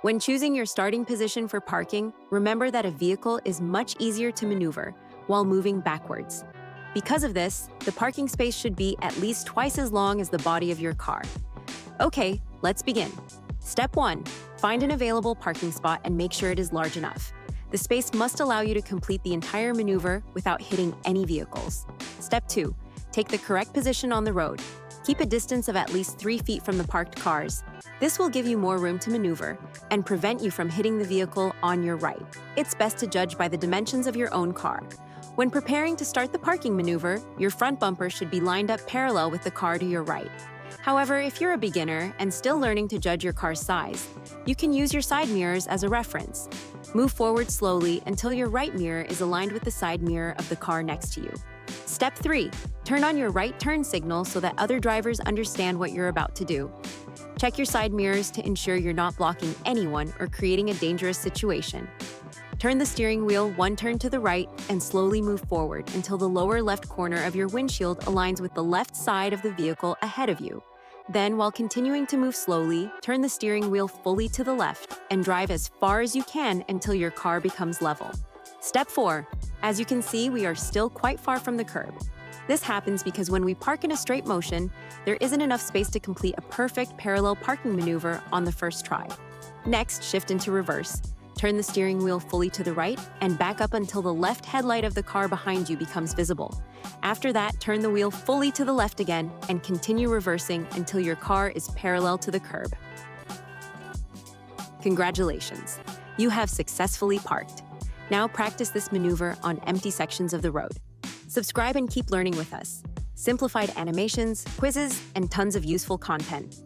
When choosing your starting position for parking, remember that a vehicle is much easier to maneuver while moving backwards. Because of this, the parking space should be at least twice as long as the body of your car. Okay, let's begin. Step 1. Find an available parking spot and make sure it is large enough. The space must allow you to complete the entire maneuver without hitting any vehicles. Step 2. Take the correct position on the road. Keep a distance of at least 3 feet from the parked cars. This will give you more room to maneuver and prevent you from hitting the vehicle on your right. It's best to judge by the dimensions of your own car. When preparing to start the parking maneuver, your front bumper should be lined up parallel with the car to your right. However, if you're a beginner and still learning to judge your car's size, you can use your side mirrors as a reference. Move forward slowly until your right mirror is aligned with the side mirror of the car next to you. Step 3. Turn on your right turn signal so that other drivers understand what you're about to do. Check your side mirrors to ensure you're not blocking anyone or creating a dangerous situation. Turn the steering wheel one turn to the right and slowly move forward until the lower left corner of your windshield aligns with the left side of the vehicle ahead of you. Then, while continuing to move slowly, turn the steering wheel fully to the left and drive as far as you can until your car becomes level. Step 4. As you can see, we are still quite far from the curb. This happens because when we park in a straight motion, there isn't enough space to complete a perfect parallel parking maneuver on the first try. Next, shift into reverse. Turn the steering wheel fully to the right and back up until the left headlight of the car behind you becomes visible. After that, turn the wheel fully to the left again and continue reversing until your car is parallel to the curb. Congratulations! You have successfully parked. Now practice this maneuver on empty sections of the road. Subscribe and keep learning with us. Simplified animations, quizzes, and tons of useful content.